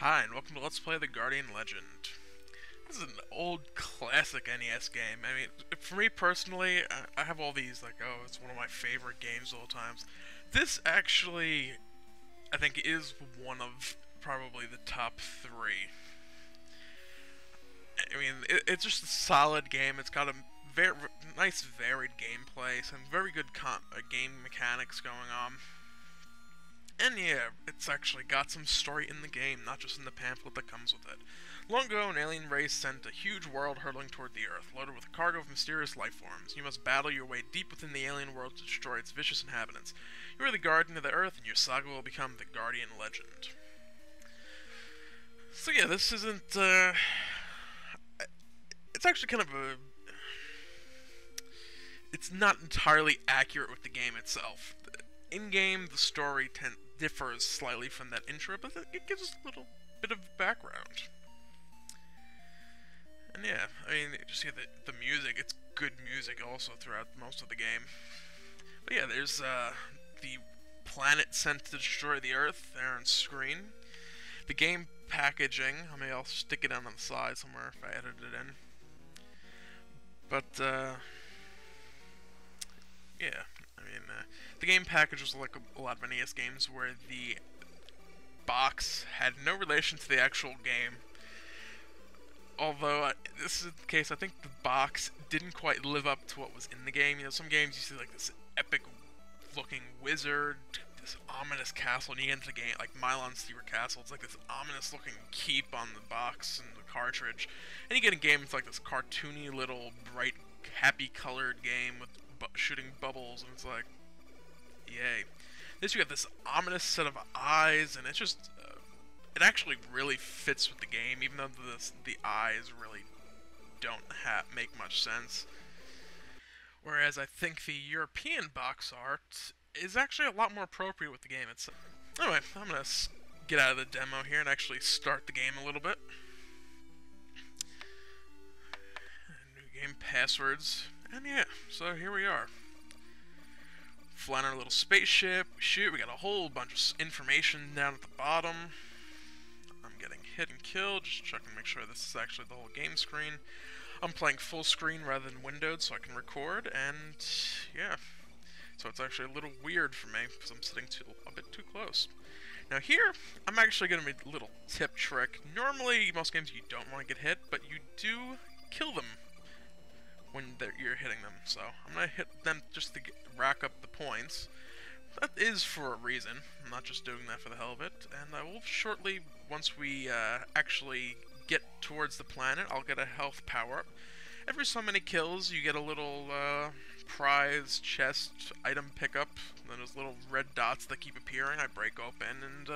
Hi, and welcome to Let's Play The Guardian Legend. This is an old classic NES game. I mean, for me personally, I have all these, like, oh, it's one of my favorite games of all times. This actually, I think, is one of probably the top three. I mean, it's just a solid game. It's got a very nice, varied gameplay, some very good game mechanics going on. And yeah, it's actually got some story in the game, not just in the pamphlet that comes with it. Long ago, an alien race sent a huge world hurtling toward the Earth, loaded with a cargo of mysterious life forms. You must battle your way deep within the alien world to destroy its vicious inhabitants. You are the guardian of the Earth, and your saga will become the Guardian Legend. So yeah, this isn't, it's actually kind of a... It's not entirely accurate with the game itself. In-game, the story differs slightly from that intro, but it gives us a little bit of background. And yeah, I mean, just hear the music. It's good music also throughout most of the game. But yeah, there's the planet sent to destroy the Earth there on screen. The game packaging, I mean, I'll stick it on the side somewhere if I edit it in. But, yeah, I mean, the game package was like a lot of NES games where the box had no relation to the actual game. Although, this is the case, I think the box didn't quite live up to what was in the game. You know, some games you see like this epic-looking wizard, this ominous castle, and you get into the game, like Milon's Secret Castle, it's like this ominous-looking keep on the box and the cartridge. And you get in games like this cartoony little, bright, happy-colored game with shooting bubbles, and it's like, yay. This you have this ominous set of eyes, and it's just, it actually really fits with the game, even though the eyes really don't make much sense. Whereas I think the European box art is actually a lot more appropriate with the game itself. Anyway, I'm gonna get out of the demo here and actually start the game a little bit. New game passwords. And yeah, so here we are. Flying our little spaceship, we shoot, we got a whole bunch of information down at the bottom. I'm getting hit and killed, just checking to make sure this is actually the whole game screen. I'm playing full screen rather than windowed so I can record, and yeah. So it's actually a little weird for me, because I'm sitting a bit too close. Now here, I'm actually going to make a little tip trick. Normally, most games you don't want to get hit, but you do kill them when you're hitting them. So I'm going to hit them just to rack up the points. That is for a reason. I'm not just doing that for the hell of it. And I will shortly, once we actually get towards the planet, I'll get a health power-up. Every so many kills, you get a little prize chest item pickup. And then there's little red dots that keep appearing. I break open and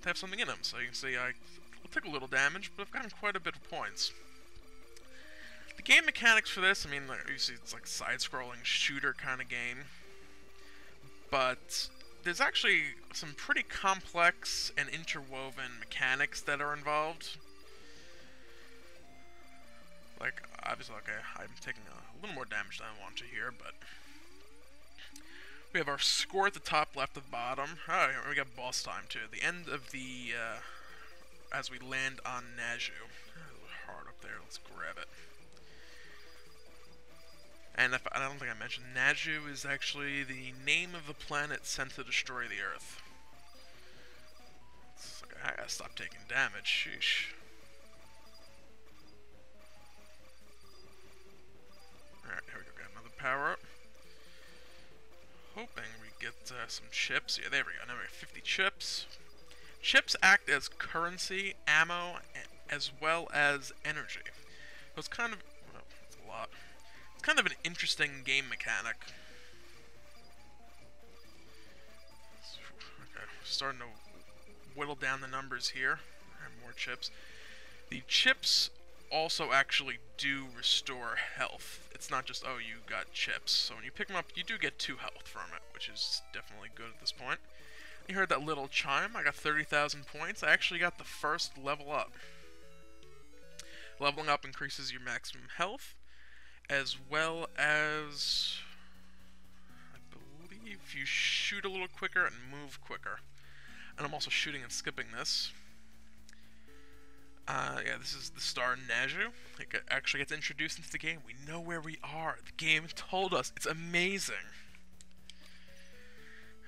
have something in them. So you can see I took a little damage, but I've gotten quite a bit of points. The game mechanics for this, I mean, like, you see it's like side-scrolling shooter kind of game. But there's actually some pretty complex and interwoven mechanics that are involved. Like, obviously, okay, I'm taking a little more damage than I want to here, but... We have our score at the top left of the bottom. Oh, we got boss time, too. The end of the, as we land on NAJU. A little hard up there, let's grab it. And I don't think I mentioned, NAJU is actually the name of the planet sent to destroy the Earth. It's like, I gotta stop taking damage, sheesh. Alright, here we go, got another power-up. Hoping we get some chips. Yeah, there we go, now we have 50 chips. Chips act as currency, ammo, as well as energy. So it's kind of, well, it's a lot. It's kind of an interesting game mechanic. Okay, starting to whittle down the numbers here. I have more chips. The chips also actually do restore health. It's not just, oh, you got chips. So when you pick them up, you do get 2 health from it, which is definitely good at this point. You heard that little chime. I got 30,000 points. I actually got the first level up. Leveling up increases your maximum health, as well as, I believe you shoot a little quicker and move quicker. And I'm also shooting and skipping this. Yeah, this is the star NAJU. It actually gets introduced into the game. We know where we are. The game told us. It's amazing.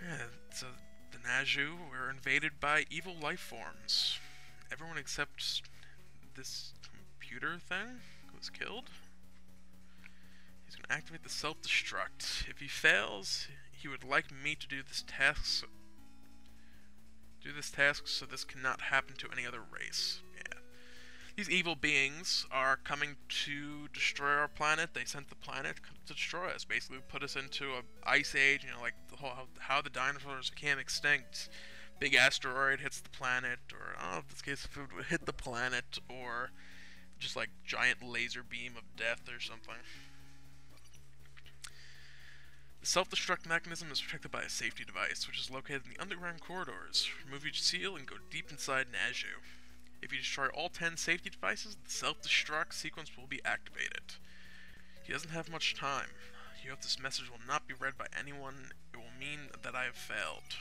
Yeah, so the NAJU were invaded by evil life forms. Everyone except this computer thing was killed. He's going to activate the self-destruct. If he fails, he would like me to do this task. So this cannot happen to any other race. Yeah. These evil beings are coming to destroy our planet. They sent the planet to destroy us. Basically, put us into an ice age. You know, like the whole how the dinosaurs became extinct. Big asteroid hits the planet, or I don't know if this case if it would hit the planet, or just like giant laser beam of death or something. The self-destruct mechanism is protected by a safety device, which is located in the underground corridors. Remove each seal and go deep inside NAJU. If you destroy all 10 safety devices, the self-destruct sequence will be activated. He doesn't have much time. You hope this message will not be read by anyone. It will mean that I have failed.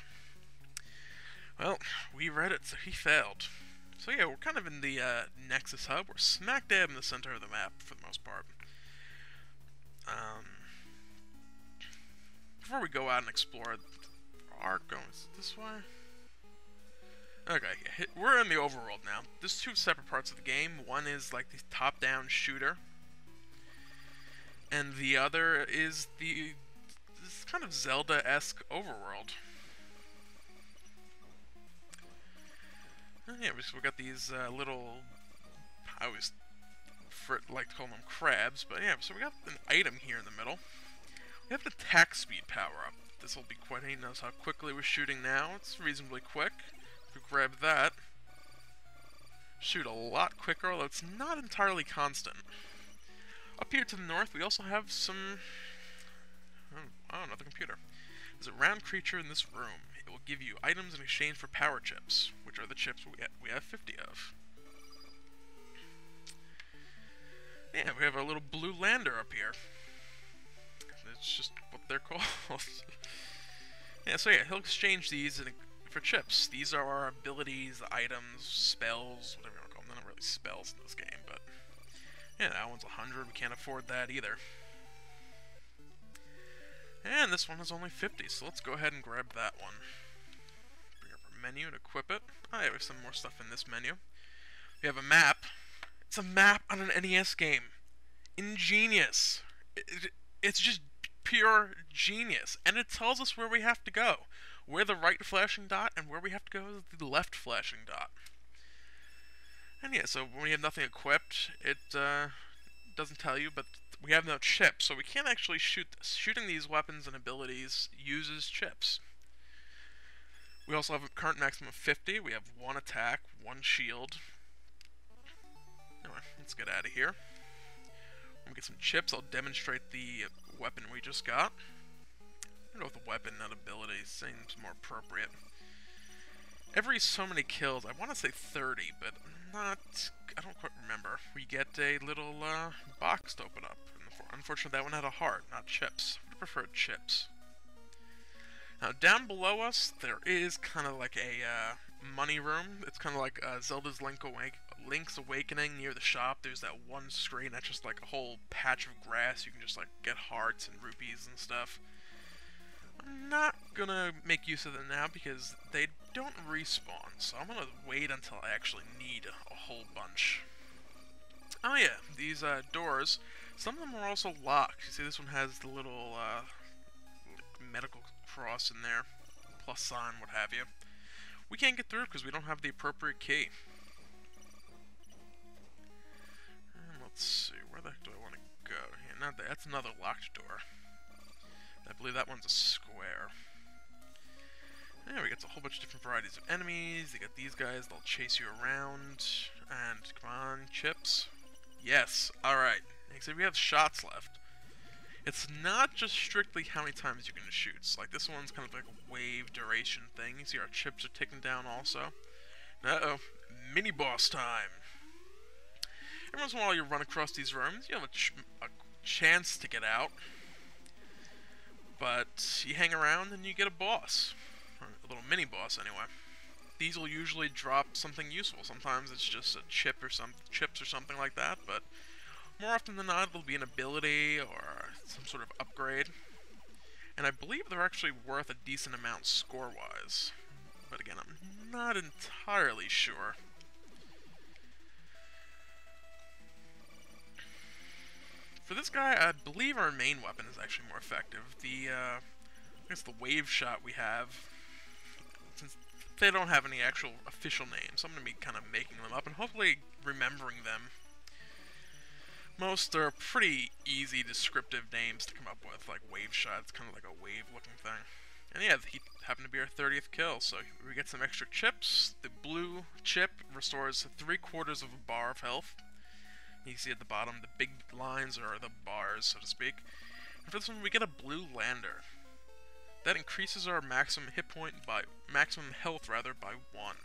Well, we read it, so he failed. So yeah, we're kind of in the Nexus hub. We're smack dab in the center of the map, for the most part. Before we go out and explore, our going this way. Okay, we're in the overworld now. There's two separate parts of the game. One is like the top-down shooter, and the other is this kind of Zelda-esque overworld. And yeah, we got these little, I always like to call them crabs, but yeah, so we got an item here in the middle. We have the attack speed power up. This will be quite neat. Notice how quickly we're shooting now. It's reasonably quick. If we grab that, shoot a lot quicker, although it's not entirely constant. Up here to the north, we also have some... Oh, another computer. There's a round creature in this room. It will give you items in exchange for power chips, which are the chips we have 50 of. Yeah, we have our little blue lander up here. It's just what they're called. Yeah, so yeah, he'll exchange these for chips. These are our abilities, items, spells, whatever you want to call them. They're not really spells in this game, but yeah, that one's 100. We can't afford that either. And this one is only 50, so let's go ahead and grab that one. Bring up our menu and equip it. Oh yeah, we have some more stuff in this menu. We have a map. It's a map on an NES game. Ingenious. It's just pure genius, and it tells us where we have to go. Where the right flashing dot and where we have to go is the left flashing dot. And yeah, so when we have nothing equipped, it doesn't tell you, but we have no chips, so we can't actually shoot this. Shooting these weapons and abilities uses chips. We also have a current maximum of 50. We have 1 attack, 1 shield. Anyway, let's get out of here. When we get some chips, I'll demonstrate the weapon we just got. I don't know if the weapon, not ability, seems more appropriate. Every so many kills, I want to say 30, but I don't quite remember. We get a little box to open up. Unfortunately, that one had a heart, not chips. I would have preferred chips. Now, down below us, there is kind of like a money room. It's kind of like Zelda's Link's Awakening near the shop. There's that one screen that's just like a whole patch of grass. You can just like get hearts and rupees and stuff. I'm not gonna make use of them now because they don't respawn, so I'm gonna wait until I actually need a whole bunch. Oh yeah, these doors, some of them are also locked. You see this one has the little medical cross in there, plus sign, what have you. We can't get through because we don't have the appropriate key. And let's see, where the heck do I want to go? Yeah, not there. That's another locked door. I believe that one's a square. Yeah, we get a whole bunch of different varieties of enemies. They got these guys, they'll chase you around. And, come on, chips. Yes, alright. Except we have shots left. It's not just strictly how many times you can shoot. It's like this one's kind of like a wave duration thing. You see our chips are ticking down also. Uh-oh, mini-boss time. Every once in a while you run across these rooms, you have a chance to get out. But you hang around and you get a boss. Or a little mini-boss, anyway. these will usually drop something useful. Sometimes it's just a chip or some chips or something like that, but more often than not, it'll be an ability or some sort of upgrade. And I believe they're actually worth a decent amount score-wise. But again, I'm not entirely sure. For this guy, I believe our main weapon is actually more effective. I guess the wave shot we have, since they don't have any actual official names, I'm going to be kind of making them up and hopefully remembering them. Most are pretty easy descriptive names to come up with, like wave shot. It's kind of like a wave-looking thing. And yeah, he happened to be our 30th kill, so we get some extra chips. The blue chip restores 3/4 of a bar of health. You see at the bottom, the big lines are the bars, so to speak. And for this one, we get a blue lander. That increases our maximum health by 1.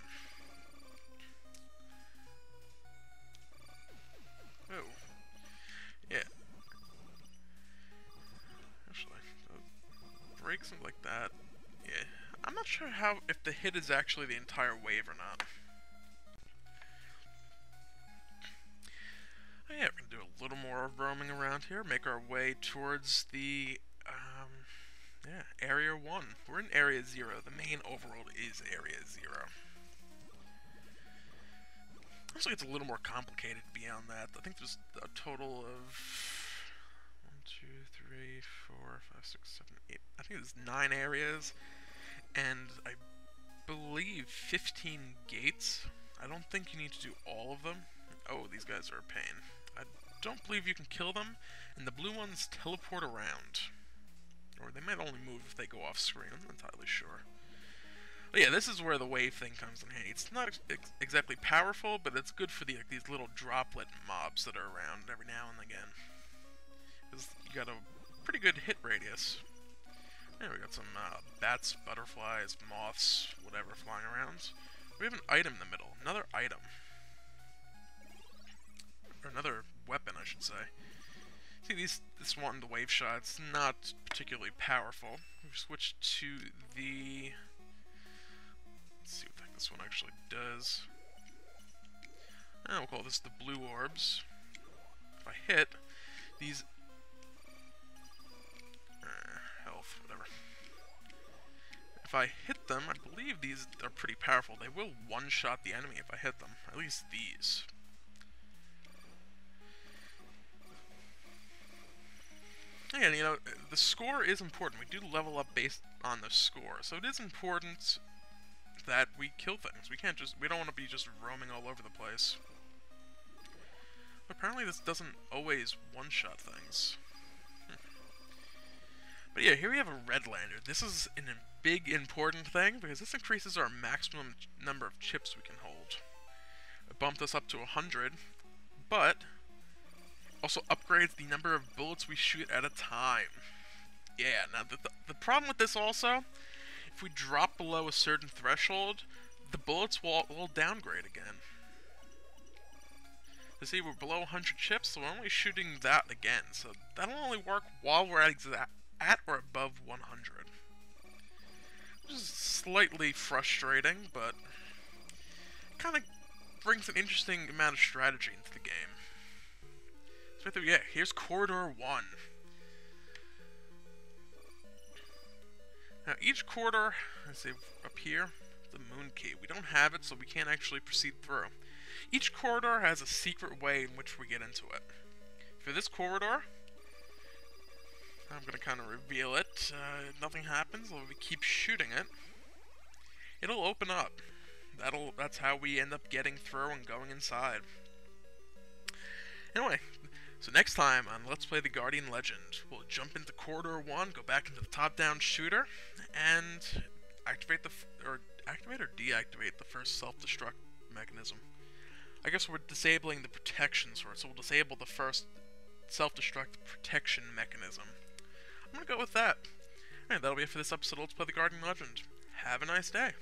Oh. Yeah. Actually, break something like that. Yeah. I'm not sure if the hit is actually the entire wave or not. Oh yeah, we're gonna do a little more roaming around here, make our way towards the, Area 1. We're in Area 0. The main overworld is Area 0. Looks like it's a little more complicated beyond that. I think there's a total of 1, 2, 3, 4, 5, 6, 7, 8. I think there's 9 areas, and I believe 15 gates. I don't think you need to do all of them. Oh, these guys are a pain. I don't believe you can kill them, and the blue ones teleport around. Or they might only move if they go off screen, I'm not entirely sure. But yeah, this is where the wave thing comes in handy. It's not exactly powerful, but it's good for these little droplet mobs that are around every now and again. Because you got a pretty good hit radius. Yeah, we got some bats, butterflies, moths, whatever flying around. We have an item in the middle. Another item. Or another weapon, I should say. See, this one, the wave shot, it's not particularly powerful. We've switched to the... Let's see what this one actually does. We'll call this the blue orbs. If I hit, these... health, whatever. If I hit them, I believe these are pretty powerful. They will one-shot the enemy if I hit them. At least these. Again, you know, the score is important. We do level up based on the score, so it is important that we kill things. We don't want to be just roaming all over the place. Apparently this doesn't always one-shot things. But yeah, here we have a red lander. This is a big important thing, because this increases our maximum number of chips we can hold. It bumped us up to 100, but also upgrades the number of bullets we shoot at a time. Yeah, now the problem with this also, if we drop below a certain threshold, the bullets will downgrade again. You see, we're below 100 chips, so we're only shooting that again, so that'll only work while we're at or above 100. Which is slightly frustrating, but kind of brings an interesting amount of strategy into the game. So yeah, here's Corridor 1. Now each corridor, let's say up here, the moon key. We don't have it, so we can't actually proceed through. Each corridor has a secret way in which we get into it. For this corridor, I'm going to kind of reveal it. Nothing happens, we keep shooting it. It'll open up. That's how we end up getting through and going inside. Anyway, so next time on Let's Play the Guardian Legend, we'll jump into Corridor 1, go back into the top-down shooter, and activate or deactivate the first self-destruct mechanism. I guess we're disabling the protections for it, so we'll disable the first self-destruct protection mechanism. I'm gonna go with that. Alright, that'll be it for this episode of Let's Play the Guardian Legend. Have a nice day.